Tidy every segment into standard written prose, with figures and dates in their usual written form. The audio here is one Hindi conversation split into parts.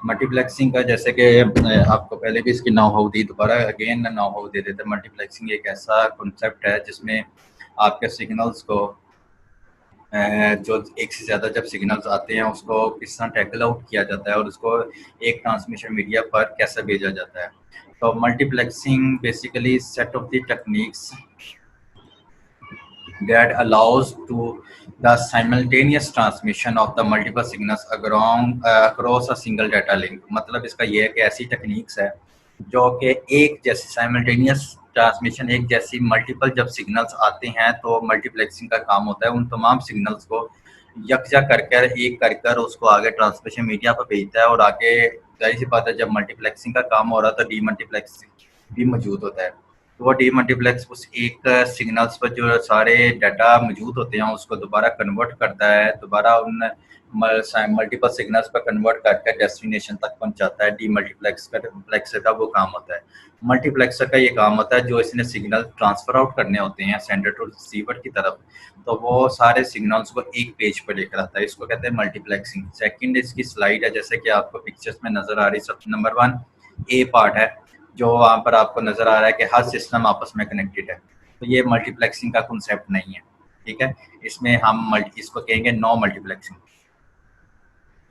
मल्टीप्लेक्सिंग का जैसे कि आपको पहले भी इसकी नाउ हाउ दी, दोबारा अगेन नाउ हाउ दे देते हैं। मल्टीप्लेक्सिंग एक ऐसा कॉन्सेप्ट है जिसमें आपके सिग्नल्स को जो एक से ज़्यादा जब सिग्नल्स आते हैं उसको किस तरह टैकल आउट किया जाता है और उसको एक ट्रांसमिशन मीडिया पर कैसे भेजा जाता है। तो multiplexing basically set of the techniques that allows to the simultaneous transmission of the multiple signals across a single data link। मतलब इसका ये है कि ऐसी टेक्निक्स है जो कि एक जैसी साइमल्टेनियस ट्रांसमिशन, एक जैसी मल्टीपल जब सिग्नल्स आते हैं तो मल्टीप्लेक्सिंग का काम होता है उन तमाम सिग्नल्स को यकजा कर उसको आगे ट्रांसमिशन मीडिया पर भेजता है। और आगे जाहिर सी बात है जब मल्टीप्लेक्सिंग का काम हो रहा है तो डीमल्टीप्लेक्सिंग भी मौजूद होता है। तो वो डीमल्टीप्लेक्स उस एक सिग्नल्स पर जो सारे डाटा मौजूद होते हैं उसको दोबारा कन्वर्ट करता है, दोबारा उन मल्टीपल सिग्नल्स पर कन्वर्ट करके डेस्टिनेशन तक पहुंचाता है। डीमल्टीप्लेक्सर का वो काम होता है। मल्टीप्लेक्सर का ये काम होता है जो इसने सिग्नल ट्रांसफर आउट करने होते हैं सेंडर टू रिसीवर की तरफ, तो वो सारे सिग्नल्स को एक पेज पर लेकर आता है। इसको कहते हैं मल्टीप्लेक्सिंग। सेकंड इसकी स्लाइड है जैसे कि आपको पिक्चर्स में नजर आ रही। सब नंबर 1 ए पार्ट है जो वहाँ पर आपको नजर आ रहा है कि हर सिस्टम आपस में कनेक्टेड है। तो ये मल्टीप्लेक्सिंग का कॉन्सेप्ट नहीं है, ठीक है। इसमें हम इसको कहेंगे नो मल्टीप्लेक्सिंग।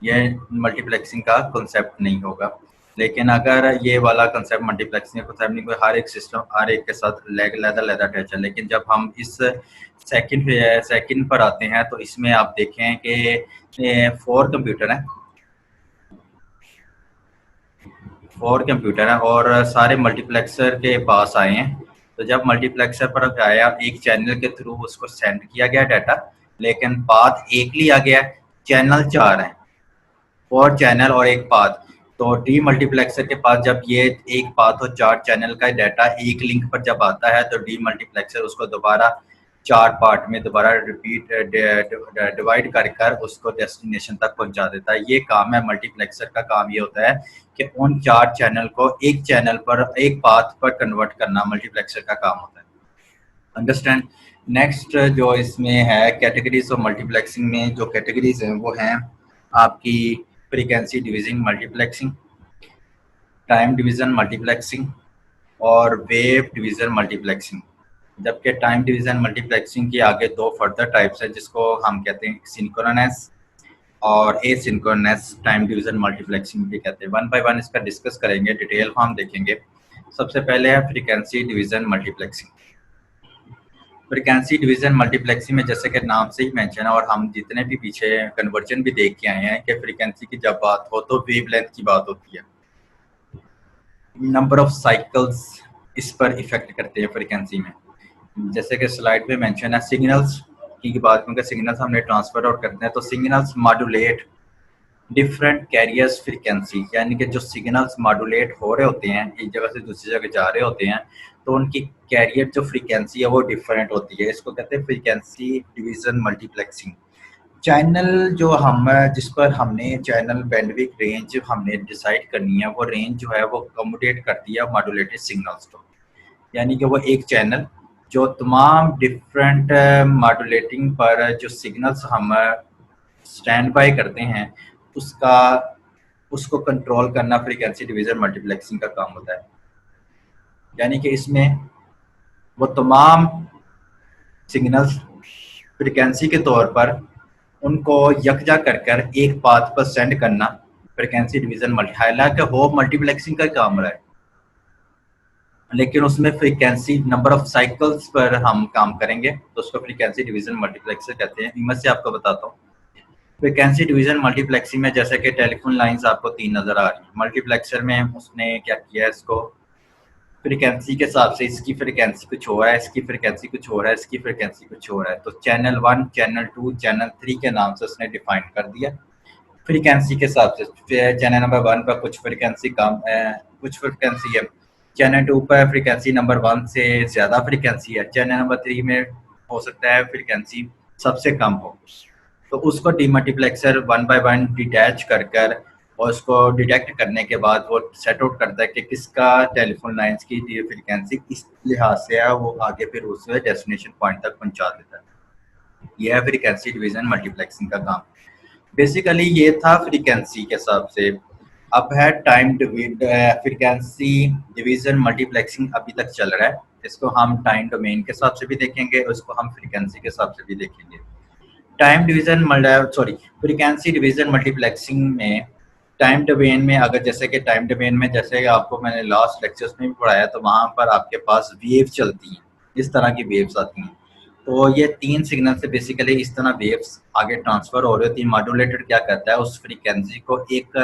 ये मल्टीप्लेक्सिंग का कॉन्सेप्ट नहीं होगा। लेकिन अगर ये वाला कंसेप्ट मल्टीप्लेक्सिंग का कॉन्सेप्ट नहीं, कोई हर एक सिस्टम हर एक के साथ लैदा अटैच है। लेकिन जब हम इस सेकंड पर आते हैं तो इसमें आप देखें कि 4 कंप्यूटर हैं, 4 कंप्यूटर हैं और सारे मल्टीप्लेक्सर के पास आए हैं। तो जब मल्टीप्लेक्सर पर आया एक चैनल के थ्रू उसको सेंड किया गया डाटा, लेकिन पाथ एक लिया गया, चैनल 4 हैं, 4 चैनल और एक पाथ। तो डी मल्टीप्लेक्सर के पास जब ये एक पाथ और 4 चैनल का डाटा एक लिंक पर जब आता है तो डी मल्टीप्लेक्सर उसको दोबारा 4 पार्ट में दोबारा रिपीट डिवाइड कर उसको डेस्टिनेशन तक पहुंचा देता है। ये काम है मल्टीप्लेक्सर का। काम ये होता है कि उन 4 चैनल को एक चैनल पर एक पाथ पर कन्वर्ट करना मल्टीप्लेक्सर का काम होता है। अंडरस्टैंड। नेक्स्ट जो इसमें है कैटेगरीज ऑफ मल्टीप्लेक्सिंग में जो कैटेगरीज हैं वो हैं आपकी frequency division multiplexing, time division multiplexing और वेव डिवीजन मल्टीप्लेक्सिंग। जबकि टाइम डिवीजन मल्टीप्लेक्सिंग की आगे 2 फर्दर टाइप्स है जिसको हम कहते हैं सिंक्रोनस और एसिंक्रोनस टाइम डिवीजन मल्टीप्लेक्सिंग भी कहते हैं। 1 बाय 1 इसका डिस्कस करेंगे, डिटेल को हम देखेंगे। सबसे पहले है frequency division multiplexing. Frequency division multiplexing में जैसे कि नाम से ही मेंशन है और हम जितने भी पीछे कन्वर्जन भी देख के आए हैं कि फ्रीक्वेंसी की जब बात हो तो वेवलेंथ की बात होती है। नंबर ऑफ साइकिल्स इस पर इफेक्ट करते हैं फ्रीक्वेंसी में। जैसे कि स्लाइड पे मेंशन है सिग्नल्स की बात, क्योंकि सिग्नल्स हमने ट्रांसफर आउट करते हैं तो signals modulate different carriers frequency, यानी कि जो सिग्नल्स मॉड्यूलेट हो रहे होते हैं एक जगह से दूसरी जगह जा रहे होते हैं तो उनकी कैरियर जो फ्रीक्वेंसी है वो डिफरेंट होती है। इसको कहते हैं फ्रीक्वेंसी डिवीजन मल्टीप्लेक्सिंग। चैनल जो हम जिस पर हमने चैनल बैंडविड्थ रेंज हमने डिसाइड करनी है वो रेंज जो है वो अकोमोडेट करती है मॉड्यूलेटेड सिग्नल्स को। यानी कि वो एक चैनल जो तमाम डिफरेंट मॉड्यूलेटिंग पर जो सिग्नल्स हम स्टैंड बाय करते हैं उसका उसको कंट्रोल करना फ्रीक्वेंसी डिवीजन मल्टीप्लेक्सिंग का काम होता है। यानी कि इसमें वो तमाम सिग्नल्स फ्रीक्वेंसी के तौर पर उनको यकजा कर एक पाथ पर सेंड करना फ्रीक्वेंसी डिवीजन हालांकि हो मल्टीप्लेक्सिंग का काम रहा है, लेकिन उसमें फ्रीक्वेंसी नंबर ऑफ साइकिल्स पर हम काम करेंगे तो उसको फ्रीक्वेंसी डिवीजन मल्टीप्लेक्सर कहते हैं। इनमें से आपको बताता हूँ फ्रीक्वेंसी डिवीजन मल्टीप्लेक्सिंग में जैसे कि टेलीफोन लाइंस आपको 3 नजर आ रही है। मल्टीप्लेक्सर में उसने क्या किया, इसको फ्रीक्वेंसी के हिसाब से इसकी फ्रीक्वेंसी कुछ हो रहा है, इसकी फ्रीक्वेंसी कुछ हो रहा है, इसकी फ्रीक्वेंसी कुछ हो रहा है, तो चैनल 1 चैनल 2 चैनल 3 के नाम से उसने डिफाइन कर दिया फ्रीक्वेंसी के हिसाब से। चैनल नंबर 1 पर कुछ फ्रीक्वेंसी कम कुछ फ्रीक्वेंसी है, चैनल 2 पर फ्रीक्वेंसी नंबर 1 से ज़्यादा फ्रीक्वेंसी है, चैनल नंबर 3 में हो सकता है फ्रीक्वेंसी सबसे कम हो। तो उसको डीमल्टीप्लेक्सर 1 बाय 1 डिटैच कर और उसको डिटेक्ट करने के बाद वो सेट आउट करता है कि किसका टेलीफोन लाइंस की फ्रीक्वेंसी इस लिहाज से है, वो आगे फिर उसे डेस्टिनेशन पॉइंट तक पहुंचा देता है। यह है फ्रीक्वेंसी डिवीजन मल्टीप्लेक्सिंग का काम। बेसिकली ये था फ्रीक्वेंसी के हिसाब से। अब है टाइम फ्रीक्वेंसी डिवीजन मल्टीप्लेक्सिंग अभी तक चल रहा है। इसको हम टाइम डोमेन के हिसाब से भी देखेंगे, उसको हम फ्रीक्वेंसी के हिसाब से भी देखेंगे। Time division frequency division multiplexing में टाइम डोमेन में, अगर जैसे कि टाइम डोमेन में जैसे आपको मैंने लास्ट लेक्चर्स में भी पढ़ाया, तो वहाँ पर आपके पास वेव चलती हैं, इस तरह की वेव्स आती हैं। तो ये 3 सिग्नल से बेसिकली इस तरह वेव्स आगे ट्रांसफर हो रही होती है। मॉड्यूलेटर क्या करता है, उस फ्रीक्वेंसी को एक,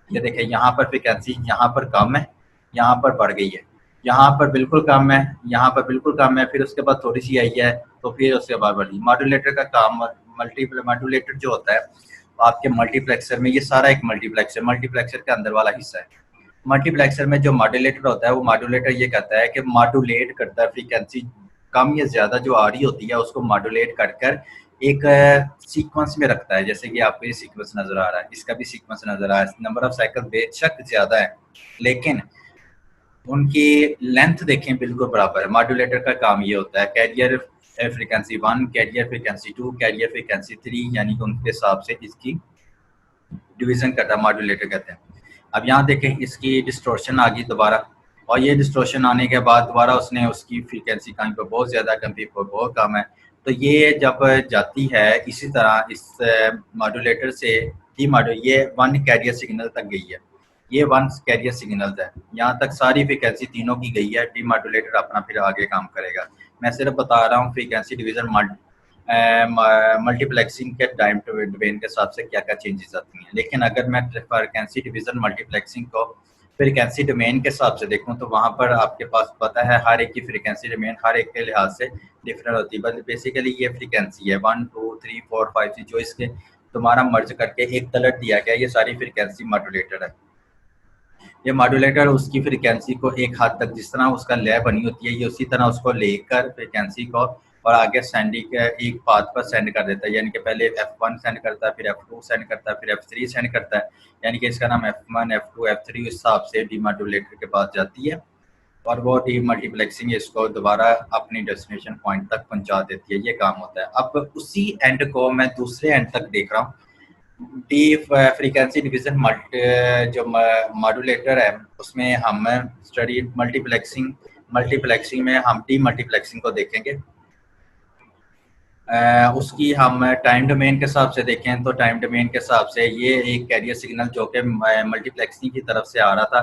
ये देखें यहाँ पर फ्रीक्वेंसी यहाँ पर कम है, यहाँ पर बढ़ गई है, यहाँ पर बिल्कुल कम है, यहाँ पर बिल्कुल कम है, फिर उसके बाद थोड़ी सी आई है, तो फिर उसके बाद बढ़ी। मॉड्यूलेटर का काम, मॉड्यूलेटर जो होता है आपके मल्टीप्लेक्सर में, ये सारा एक मल्टीप्लेक्सर के अंदर वाला हिस्सा है। मल्टीप्लेक्सर में जो मॉड्यूलेटर होता है, वो मॉड्यूलेटर ये कहता है कि मॉड्यूलेट करता है फ्रीक्वेंसी कम या ज्यादा जो आ रही होती है, उसको मॉड्यूलेट कर एक सीक्वेंस में रखता है। जैसे कि आपको ये सीक्वेंस नजर आ रहा है, इसका भी सीक्वेंस नजर आ रहा है, नंबर ऑफ साइकिल बेशक ज्यादा है, लेकिन उनकी लेंथ देखें बिल्कुल बराबर है। मॉड्यूलेटर का काम ये होता है carrier frequency 1, carrier frequency 2, carrier frequency 3, यानी कि उनके हिसाब से इसकी डिवीजन करता है, मॉड्यूलेटर कहते हैं। अब यहाँ देखें इसकी डिस्टोर्शन आ गई दोबारा, और ये डिस्टोर्शन आने के बाद दोबारा उसने उसकी फ्रीक्वेंसी कहीं पर बहुत ज़्यादा, कहीं पर बहुत कम है। तो ये जब जाती है इसी तरह इस मॉड्यूलेटर से ये 1 कैरियर सिग्नल तक गई है, ये 1 कैरियर सिग्नल है, यहाँ तक सारी फ्रीक्वेंसी तीनों की गई है। डीमॉड्यूलेटर अपना फिर आगे काम करेगा। मैं सिर्फ बता रहा हूँ फ्रीक्वेंसी डिवीजन मल्टीप्लेक्सिंग के टाइम डोमेन के हिसाब से क्या क्या चेंजेस आती हैं। लेकिन अगर मैं फ्रीक्वेंसी डिवीजन मल्टीप्लेक्सिंग को फ्रीक्वेंसी डोमेन के हिसाब से देखूं, तो वहाँ पर आपके पास पता है हर एक की फ्रीक्वेंसी डोमेन हर एक के लिहाज से डिफरेंट होती है। बस बेसिकली ये फ्रीक्वेंसी है 1 2 3 4 5 6 जो इसके तुम्हारा मर्ज करके एक तलट दिया गया, ये सारी फ्रीक्वेंसी मॉड्यूलेटर है। ये मॉड्यूलेटर उसकी फ्रीक्वेंसी को एक हद तक, जिस तरह उसका लय बनी होती है, ये उसी तरह उसको लेकर फ्रीक्वेंसी को और आगे सेंडिंग के एक पाथ पर सेंड कर देता है। यानी कि पहले F1 सेंड करता है, फिर F2 सेंड करता है, फिर F3 सेंड करता है। यानी कि इसका नाम F1 F2 F3 इस हिसाब से डीमॉड्यूलेटर के पास जाती है, और वो डीमल्टीप्लेक्सिंग इसको दोबारा अपनी डेस्टिनेशन पॉइंट तक पहुंचा देती है। ये काम होता है। अब उसी एंड को मैं दूसरे एंड तक देख रहा हूँ। डी फ्रीक्वेंसी डिवीजन जो मॉड्यूलेटर है, उसमें हम स्टडी मल्टीप्लेक्सिंग में हम डी मल्टीप्लेक्सिंग को देखेंगे। उसकी हम टाइम डोमेन के हिसाब से देखें, तो टाइम डोमेन के हिसाब से ये एक कैरियर सिग्नल जो कि मल्टीप्लेक्सिंग की तरफ से आ रहा था,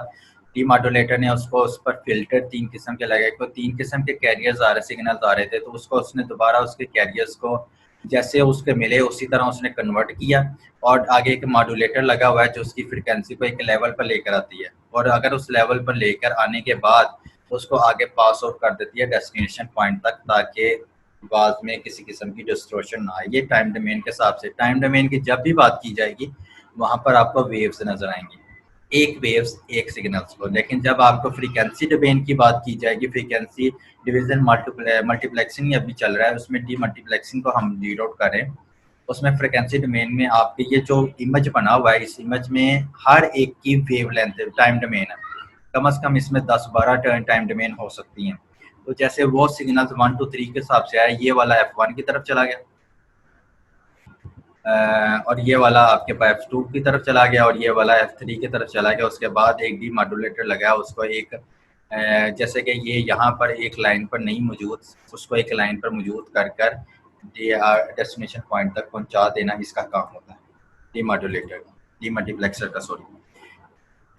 डी मॉड्यूलेटर ने उसको उस पर फिल्टर 3 किस्म के लगाए, तो 3 किस्म के कैरियर्स आ रहे, सिग्नल्स आ रहे थे, तो उसको उसने दोबारा उसके कैरियर्स को जैसे उसके मिले उसी तरह उसने कन्वर्ट किया, और आगे एक मॉड्यूलेटर लगा हुआ है जो उसकी फ्रिक्वेंसी को एक लेवल पर लेकर आती है, और अगर उस लेवल पर लेकर आने के बाद उसको आगे पास आउट कर देती है डेस्टिनेशन पॉइंट तक, ताकि बाद में किसी किस्म की डिस्टॉर्शन ना आए। ये टाइम डोमेन के हिसाब से, टाइम डोमेन की जब भी बात की जाएगी वहाँ पर आपको वेव्स नजर आएंगी, एक वेव्स एक सिग्नल्स को। लेकिन जब आपको फ्रीक्वेंसी डोमेन की बात की जाएगी, फ्रीक्वेंसी डिवीजन मल्टीप्लेक्सिंग अभी चल रहा है, उसमें डी मल्टीप्लेक्सिंग को हम रीड आउट करें, उसमें फ्रीक्वेंसी डोमेन में आपके ये जो इमेज बना हुआ है, इस इमेज में हर एक की वेव लेंथ टाइम डोमेन है, कम से कम इसमें 10-12 टाइम डोमेन हो सकती हैं। तो जैसे वो सिग्नल्स 1 2 3 के हिसाब से आया, ये वाला F1 की तरफ चला गया, और ये वाला आपके पास F2 की तरफ चला गया, और ये वाला F3 की तरफ चला गया। उसके बाद एक डी मॉड्यूलेटर लगाया, उसको एक जैसे कि ये यहाँ पर एक लाइन पर नहीं मौजूद, उसको एक लाइन पर मौजूद कर डेस्टिनेशन पॉइंट तक पहुँचा देना, इसका काम होता है डी मॉड्यूलेटर, डी मल्टीप्लेक्सर का, सॉरी।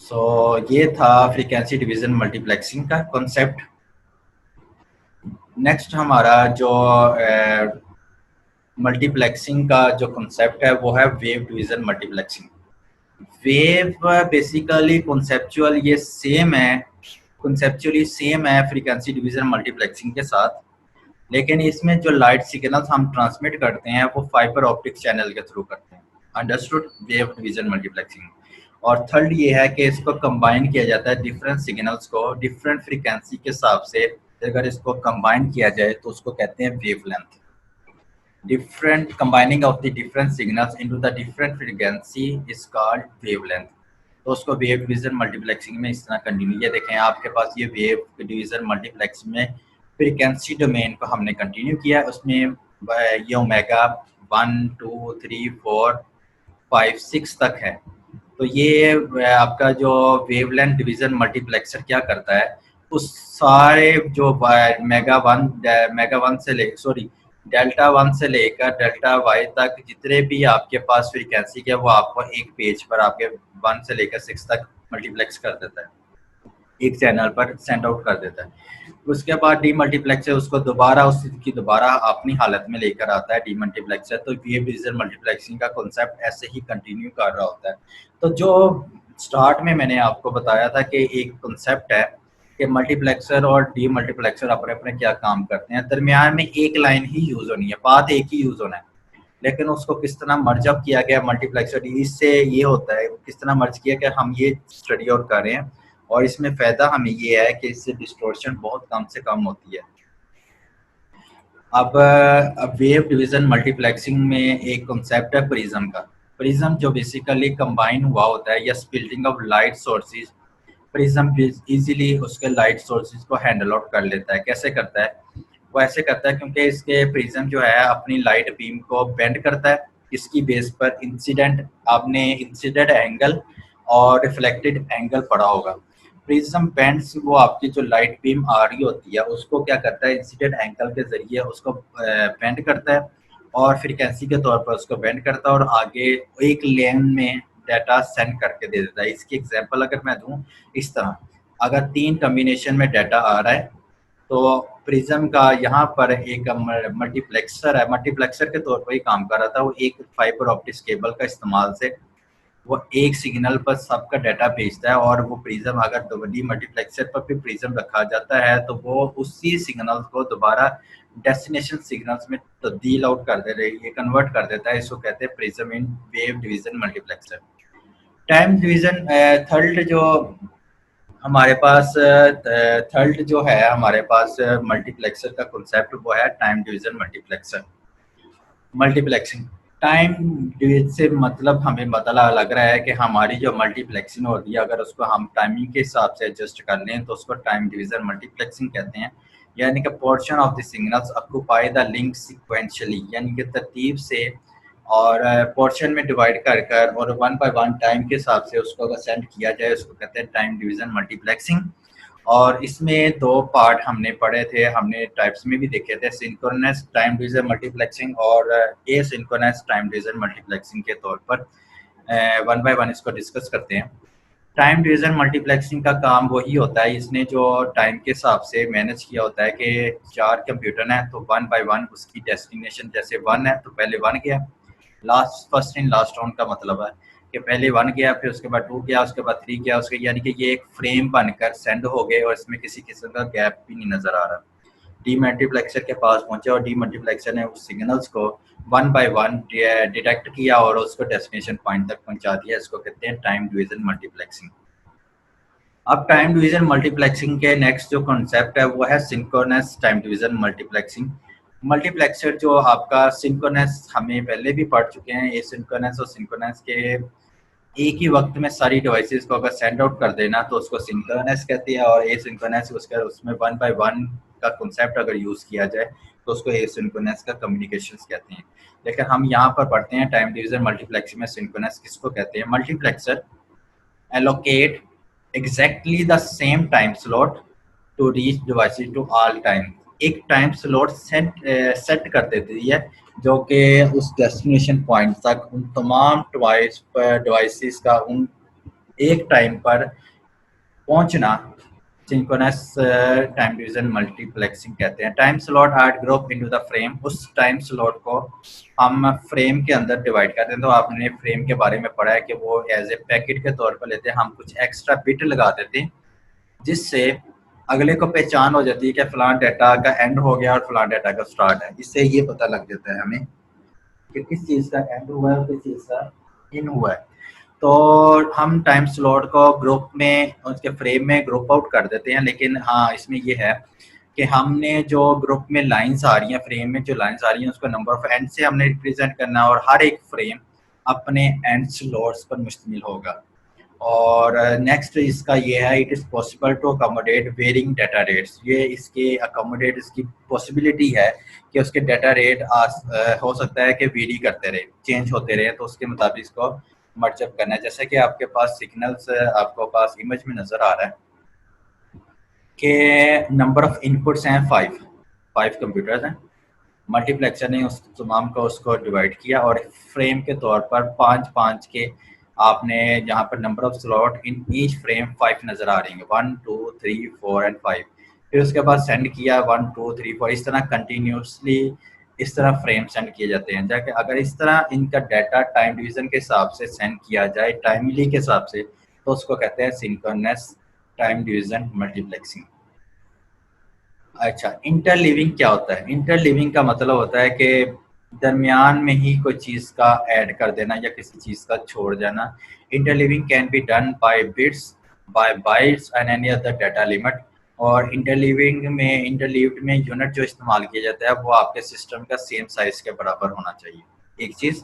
सो ये था फ्रीक्वेंसी डिवीजन मल्टीप्लेक्सिंग का कॉन्सेप्ट। नेक्स्ट हमारा जो मल्टीप्लेक्सिंग का जो कॉन्सेप्ट है वो है wave division multiplexing. Wave basically conceptual ये सेम है, कॉन्सेप्चुअली सेम है फ्रीक्वेंसी डिवीजन मल्टीप्लेक्सिंग के साथ, लेकिन इसमें जो लाइट सिग्नल्स हम ट्रांसमिट करते हैं वो फाइबर ऑप्टिक चैनल के थ्रू करते हैं। Understood wave division multiplexing. और थर्ड ये है कि इसको कंबाइन किया जाता है डिफरेंट सिग्नल्स को डिफरेंट फ्रीक्वेंसी के हिसाब से, अगर इसको कंबाइन किया जाए तो उसको कहते हैं wavelength. different combining of the different signals into the different frequency is called wavelength। तो उसको वेव डिवीजन मल्टीप्लेक्सिंग में इस तरह कंटिन्यू, ये देखें आपके पास ये वेव डिवीजन मल्टीप्लेक्सिंग में फ्रीक्वेंसी डोमेन को हमने कंटिन्यू किया, उसमें ये ओमेगा 1 2 3 4 5 6 तक है। तो ये आपका जो वेवलेंथ डिवीजन मल्टीप्लेक्सर क्या करता है, उस सारे जो मेगा वन से ले सॉरी डेल्टा वन से लेकर डेल्टा वाई तक जितने भी आपके पास फ्रीक्वेंसी है वो आपको एक पेज पर आपके 1 से लेकर 6 तक मल्टीप्लेक्स कर देता है, एक चैनल पर सेंड आउट कर देता है। उसके बाद डीमल्टीप्लेक्सर उसको दोबारा उसकी दोबारा अपनी हालत में लेकर आता है डीमल्टीप्लेक्सर। तो वेव डिवीजन मल्टीप्लेक्सिंग का कॉन्सेप्ट ऐसे ही कंटिन्यू कर रहा होता है। तो जो स्टार्ट में मैंने आपको बताया था कि एक कॉन्सेप्ट है कि मल्टीप्लेक्सर और डीमल्टीप्लेक्सर अपने अपने क्या काम करते हैं, दरमियान में एक लाइन ही यूज होनी है, बात एक ही यूज होना है, लेकिन उसको किस तरह मर्ज अप किया गया मल्टीप्लेक्सर, इससे ये होता है किस तरह मर्ज किया कि हम ये स्टडी आउट कर रहे हैं। और इसमें फ़ायदा हमें ये है कि इससे डिस्टॉर्शन बहुत कम से कम होती है। अब वेव डिवीज़न मल्टीप्लेक्सिंग में एक कॉन्सेप्ट है प्रिज्म का। प्रिज्म जो बेसिकली कंबाइन हुआ होता है या splitting of light sources, prism easily उसके लाइट सोर्सेज को हैंडल आउट कर लेता है। कैसे करता है? वो ऐसे करता है क्योंकि इसके प्रिज्म जो है अपनी लाइट बीम को बेंड करता है, इसकी बेस पर इंसिडेंट एंगल और रिफ्लेक्टेड एंगल पड़ा होगा। प्रिज्म बेंड्स वो आपकी जो लाइट बीम आ रही होती है उसको क्या करता है, इंसिडेंट एंगल के जरिए उसको बेंड करता है और फ्रीक्वेंसी के तौर पर उसको बेंड करता है और आगे एक लेन में डाटा सेंड करके दे देता है। इसकी एग्जांपल अगर मैं दूं, इस तरह अगर 3 कॉम्बिनेशन में डाटा आ रहा है तो प्रिज्म का यहाँ पर एक मल्टीप्लेक्सर है, मल्टीप्लेक्सर के तौर पर ही काम कर रहा था। वो एक फाइबर ऑप्टिक्स केबल का इस्तेमाल से वो एक सिग्नल पर सबका डाटा भेजता है और वो प्रिज्म अगर दोबारा मल्टीप्लेक्सर पर भी प्रिज्म रखा जाता है तो वो उसी सिग्नल को दोबारा डेस्टिनेशन सिग्नल्स में तब्दील आउट कर दे रही है, कन्वर्ट कर देता है। इसको कहते हैं prism in wave division multiplexer. Time division third जो हमारे पास थर्ड जो है हमारे पास मल्टीप्लेक्सर का कॉन्सेप्ट वो है time division multiplexer multiplexing. Time division से मतलब हमें पता लग रहा है कि हमारी जो मल्टीप्लेक्सिंग होती है अगर उसको हम टाइमिंग के हिसाब से एडजस्ट कर लें तो उसको टाइम डिवीजन मल्टीप्लेक्सिंग कहते हैं। यानी कि portion of the signals occupy the link sequentially, यानी कि तरतीब से और पोर्शन में डिवाइड कर कर और 1 बाय 1 टाइम के हिसाब से उसको अगर सेंड किया जाए उसको कहते हैं टाइम डिवीजन मल्टीप्लेक्सिंग। और इसमें 2 पार्ट हमने पढ़े थे, हमने टाइप्स में भी देखे थे, सिंक्रोनस टाइम डिवीजन मल्टीप्लेक्सिंग और एसिंक्रोनस टाइम डिवीजन मल्टीप्लेक्सिंग के तौर पर 1 बाय 1 इसको डिस्कस करते हैं। टाइम डिवीजन मल्टीप्लेक्सिंग का काम वही होता है, इसने जो टाइम के हिसाब से मैनेज किया होता है कि 4 कंप्यूटर हैं तो 1 बाय 1 उसकी डेस्टिनेशन, जैसे 1 है तो पहले 1 गया, फर्स्ट इन लास्ट आउट का मतलब है कि पहले 1 गया, फिर उसके बाद 2 गया, उसके बाद 3 गया, उसके यानी कि ये एक फ्रेम बनकर सेंड हो गए और इसमें किसी किस्म का गैप भी नहीं नजर आ रहा। डीमल्टीप्लेक्सर के पास पहुंचे और डीमल्टीप्लेक्सर ने उस सिग्नल्स को 1 बाय 1 डिटेक्ट किया और उसको डेस्टिनेशन पॉइंट तक पहुंचा दिया। इसको कहते हैं टाइम डिवीजन मल्टीप्लेक्सिंग। अब टाइम डिवीजन मल्टीप्लेक्सिंग के नेक्स्ट जो कॉन्सेप्ट है वो है synchronous time division multiplexing. Multiplexer जो आपका सिंक्रोनस हमें पहले भी पढ़ चुके हैं, ये सिंक्रोनस और सिंक्रोनस के एक ही वक्त में सारी डिवाइसेस को अगर सेंड आउट कर देना तो उसको सिंक्रोनस कहती है और एसिंक्रोनस उसमें 1 बाय 1 का कॉन्सेप्ट अगर यूज किया जाए तो उसको एसिंक्रोनस का कम्युनिकेशंस कहते हैं। लेकिन हम यहाँ पर पढ़ते हैं टाइम डिवीजन मल्टीप्लेक्सिंग में सिंक्रोनस किसको कहते हैं। Multiplexer allocate exactly the same time slot to reach devices to all time। एक टाइम स्लॉट सेट कर देती है जो कि उस डेस्टिनेशन पॉइंट तक उन तमाम डिवाइसेस का उन एक टाइम पर पहुंचना सिंक्रोनस टाइम डिवीजन मल्टीप्लेक्सिंग कहते हैं। Time slot are group into the frame, उस टाइम स्लॉट को हम फ्रेम के अंदर डिवाइड करते हैं। तो आपने फ्रेम के बारे में पढ़ा है कि वो एज ए पैकेट के तौर पर लेते हैं, हम कुछ एक्स्ट्रा बिट लगा देते हैं जिससे अगले को पहचान हो जाती है कि फलान डाटा का एंड हो गया और फलान डाटा का स्टार्ट है। इससे ये पता लग जाता है हमें कि किस चीज़ का एंड हुआ है और किस चीज़ का इन हुआ है। तो हम टाइम स्लॉट को ग्रुप में उसके फ्रेम में ग्रुप आउट कर देते हैं। लेकिन हाँ, इसमें ये है कि हमने जो ग्रुप में लाइंस आ रही हैं, फ्रेम में जो लाइंस आ रही हैं उसको नंबर ऑफ एंड से हमने रिप्रेजेंट करना है और हर एक फ्रेम अपने एंड स्लॉट्स पर मुश्तमिल होगा। और नेक्स्ट इसका ये है, it is possible to accommodate varying data rates. ये इसके अकोमोडेट इसकी पॉसिबिलिटी है कि उसके डाटा रेट हो सकता है कि वेरी करते रहे, चेंज होते रहे, तो उसके मुताबिक इसको मर्जअप करना है। जैसे कि आपके पास सिग्नल्स, आपको पास इमेज में नज़र आ रहा है कि नंबर ऑफ इनपुट्स हैं 5 कंप्यूटर्स हैं। मल्टीप्लेक्सर ने उस तमाम को उसको डिवाइड किया और फ्रेम के तौर पर 5-5 के आपने यहाँ पर number of slot in each frame 5 नज़र आ रही है, 1 2 3 4 एंड 5। फिर उसके बाद सेंड किया 1 2 3 4, इस तरह कंटिन्यूसली इस तरह फ्रेम सेंड किए जाते हैं। जाके अगर इस तरह इनका डाटा टाइम डिवीज़न के हिसाब से सेंड किया जाए टाइमली के हिसाब से, तो उसको कहते हैं सिंक्रोनस टाइम डिवीज़न मल्टीप्लेक्सिंग। अच्छा, इंटरलीविंग क्या होता है? इंटरलीविंग का मतलब होता है कि दरमियान में ही कोई चीज़ का ऐड कर देना या किसी चीज़ का छोड़ जाना। Interleaving can be done by bits, by bytes and any other data limit. और इंटरलीविंग में, इंटरलीव्ड में यूनिट जो इस्तेमाल किया जाता है वो आपके सिस्टम का सेम साइज के बराबर होना चाहिए। एक चीज़।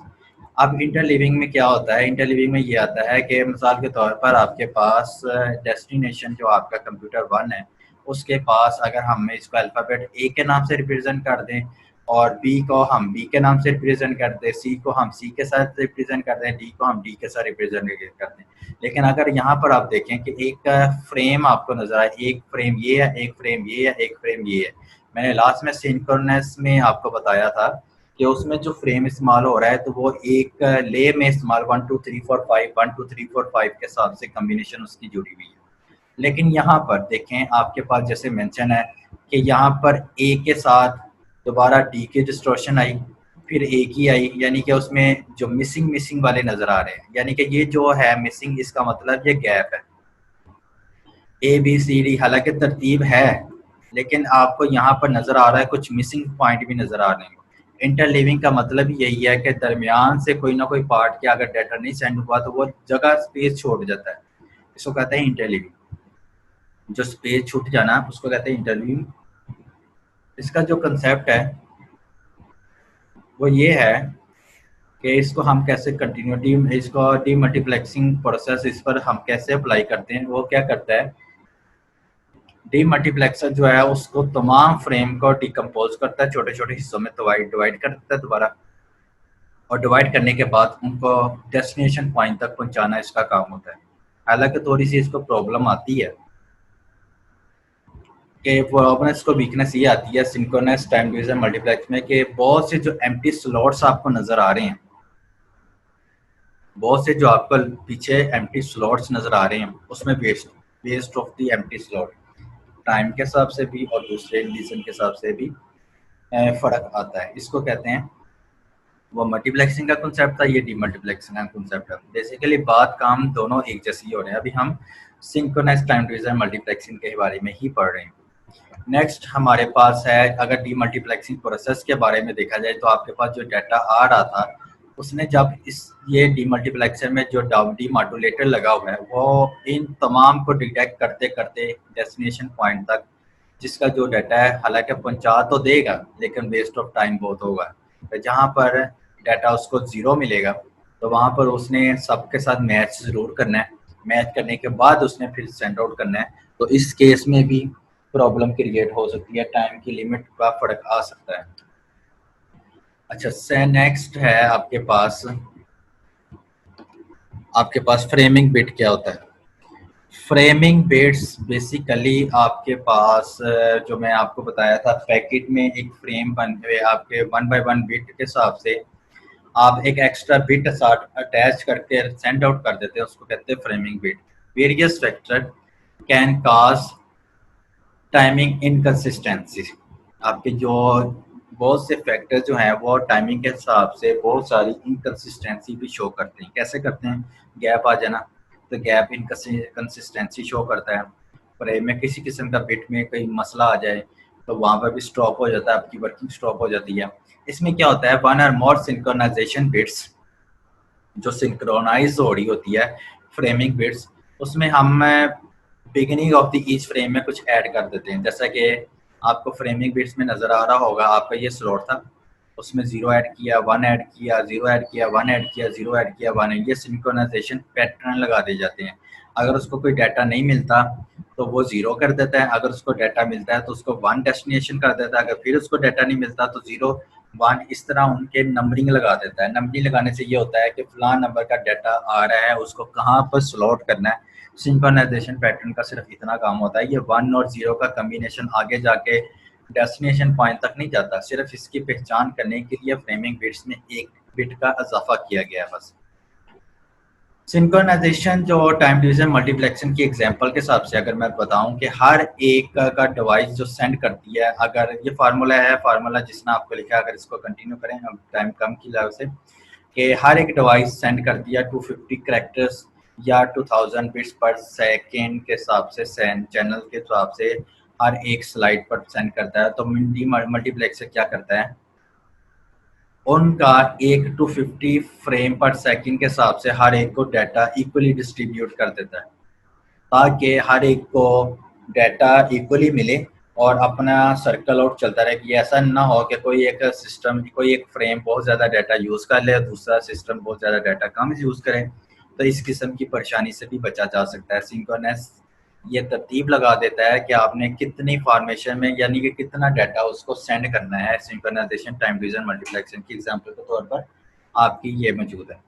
अब इंटरलीविंग में क्या होता है? इंटरलीविंग में ये आता है कि मिसाल के तौर पर आपके पास डेस्टिनेशन जो आपका कंप्यूटर 1 है, उसके पास अगर हम इसको अल्फ़ाबेट ए के नाम से रिप्रेजेंट कर दें और बी को हम बी के नाम से रिप्रेजेंट कर दें, सी को हम सी के साथ रिप्रेजेंट कर दें, डी को हम डी के साथ रिप्रेजेंट कर दें। लेकिन अगर यहाँ पर आप देखें कि एक फ्रेम आपको नजर आए, एक फ्रेम ये है, एक फ्रेम ये है, एक फ्रेम ये है। मैंने लास्ट में सिंक्रोनस में आपको बताया था कि उसमें जो फ्रेम इस्तेमाल हो रहा है तो वो एक ले में इस्तेमाल 1 2 3 4 5 1 2 3 4 5 के हिसाब से कम्बिनेशन उसकी जुड़ी हुई है। लेकिन यहाँ पर देखें आपके पास जैसे मेंशन है कि यहाँ पर ए के साथ दोबारा डी की डिस्टॉर्शन आई, फिर ए की आई, यानी कि उसमें जो मिसिंग वाले नजर आ रहे हैं, यानी कि ये जो है मिसिंग, इसका मतलब ये गैप है। ए बी सी डी हालांकि तरतीब है, लेकिन आपको यहाँ पर नजर आ रहा है कुछ मिसिंग पॉइंट भी नजर आ रहे हैं। इंटरलीविंग का मतलब यही है कि दरमियान से कोई ना कोई पार्ट के अगर डाटा नहीं सेंड हुआ तो वो जगह स्पेस छोड़ जाता है, इसको कहते हैं इंटरलीविंग। जो स्पेस छूट जाना उसको कहते हैं इंटरलीविंग। इसका जो कंसेप्ट है वो ये है कि इसको हम कैसे कंटिन्यू इसको डीमल्टीप्लेक्सिंग प्रोसेस इस पर हम कैसे अप्लाई करते हैं। वो क्या करता है, डीमल्टीप्लेक्सर जो है उसको तमाम फ्रेम को डिकम्पोज करता है, छोटे छोटे हिस्सों में डिवाइड कर देता है दोबारा, और डिवाइड करने के बाद उनको डेस्टिनेशन पॉइंट तक पहुंचाना इसका काम होता है। हालांकि थोड़ी सी इसको प्रॉब्लम आती है कि प्रॉब्लम इसको वीकनेस ये आती है सिंक्रोनस टाइम डिवीजन मल्टीप्लेक्स में कि बहुत से जो एम्प्टी स्लॉट्स आपको नजर आ रहे हैं, बहुत से जो आपको पीछे एम्प्टी स्लॉट्स नजर आ रहे हैं उसमें waste of the empty slot time के हिसाब से भी और दूसरे रीजन के हिसाब से भी फर्क आता है। इसको कहते हैं, वो मल्टीप्लेक्सिंग का कॉन्सेप्ट था, ये डीमल्टीप्लेक्सिंग का कॉन्सेप्ट है। बेसिकली बात काम दोनों एक जैसी हो रहे हैं। अभी हम सिंक्रोनाइज टाइम डिवीजन मल्टीप्लेक्सिंग के बारे में ही पढ़ रहे हैं। नेक्स्ट हमारे पास है, अगर डीमल्टीप्लेक्सिंग प्रोसेस के बारे में देखा जाए तो आपके पास जो डाटा आ रहा था उसने जब इस ये डीमल्टीप्लेक्सर में जो डीमॉड्यूलेटर लगा हुआ है वो इन तमाम को डिटेक्ट करते करते डेस्टिनेशन पॉइंट तक जिसका जो डाटा है हालांकि पहुंचा तो देगा लेकिन वेस्ट ऑफ टाइम बहुत होगा। तो जहाँ पर डाटा उसको ज़ीरो मिलेगा तो वहाँ पर उसने सबके साथ मैच ज़रूर करना है, मैच करने के बाद उसने फिर सेंड आउट करना है। तो इस केस में भी प्रॉब्लम क्रिएट हो सकती है, टाइम की लिमिट का फर्क आ सकता है। अच्छा से नेक्स्ट है आपके पास फ्रेमिंग बिट क्या होता है। फ्रेमिंग बिट्स बेसिकली आपके पास जो मैं आपको बताया था पैकेट में एक फ्रेम बन हुए आपके 1 बाय 1 बिट के हिसाब से आप एक एक्स्ट्रा बिट अटैच करके सेंड आउट कर देते हैं, उसको कहते हैं framing bit. Various factor can cause timing inconsistency. आपके जो बहुत से फैक्टर जो हैं वो टाइमिंग के हिसाब से बहुत सारी इनकंसिस्टेंसी भी शो करते हैं। कैसे करते हैं? गैप आ जाना, तो गैप इनकंसिस्टेंसी शो करता है। फ्रेम में किसी किस्म का बिट में कोई मसला आ जाए तो वहाँ पर भी स्टॉप हो जाता है, आपकी वर्किंग स्टॉप हो जाती है। इसमें क्या होता है, वन और मोर सिंक्रोनाइजेशन बिट्स जो सिंक्रोनाइज हो रही होती है फ्रेमिंग बिट्स, उसमें हम beginning of the each frame में कुछ ऐड कर देते हैं। जैसा कि आपको फ्रेमिंग बिट्स में नज़र आ रहा होगा, आपका ये स्लॉट था, उसमें 0 ऐड किया, 1 ऐड किया, 0 ऐड किया, 1 ऐड किया, 0 ऐड किया, 1 ऐड, ये सिंक्रोनाइजेशन पैटर्न लगा दिए जाते हैं। अगर उसको कोई डाटा नहीं मिलता तो वो 0 कर देता है, अगर उसको डाटा मिलता है तो उसको 1 डेस्टिनेशन कर देता है, अगर फिर उसको डाटा नहीं मिलता तो 0 वन इस तरह उनके नंबरिंग लगा देता है। नंबरिंग लगाने से ये होता है कि फलां नंबर का डाटा आ रहा है, उसको कहाँ पर स्लॉट करना है। सिंक्रोनाइजेशन पैटर्न का सिर्फ इतना काम होता है, ये 1 और 0 का कम्बिनेशन आगे जाके डेस्टिनेशन पॉइंट तक नहीं जाता, सिर्फ इसकी पहचान करने के लिए फ्रेमिंग बिट्स में एक बिट का इजाफा किया गया है बस। सिंक्रोनाइजेशन जो टाइम डिवीजन मल्टीप्लेक्शन की एग्जांपल के हिसाब से अगर मैं बताऊं कि हर एक का डिवाइस जो सेंड करती है, अगर ये फार्मूला है, फार्मूला जिसने आपको लिखा है, अगर इसको कंटिन्यू करें हम टाइम कम की वजह से, कि हर एक डिवाइस सेंड करती है 250 कैरेक्टर्स या 2000 बिट्स पर सेकेंड के हिसाब से, चैनल के हिसाब से हर एक स्लाइड पर सेंड करता है। तो मल्टीप्लेक्सर क्या करता है, उनका एक 250 फ्रेम पर सेकंड के हिसाब से हर एक को डाटा इक्वली डिस्ट्रीब्यूट कर देता है, ताकि हर एक को डाटा इक्वली मिले और अपना सर्कल आउट चलता रहे। कि ऐसा ना हो कि कोई एक सिस्टम, कोई एक फ्रेम बहुत ज़्यादा डाटा यूज़ कर ले और दूसरा सिस्टम बहुत ज़्यादा डाटा कम यूज़ करे। तो इस किस्म की परेशानी से भी बचा जा सकता है। सिंक्रोनस ये तरतीब लगा देता है कि आपने कितनी फॉर्मेशन में, यानी कि कितना डाटा उसको सेंड करना है। सिंक्रोनाइजेशन टाइम डिवीजन मल्टीप्लेक्शन की एग्जांपल के तौर पर आपकी ये मौजूद है।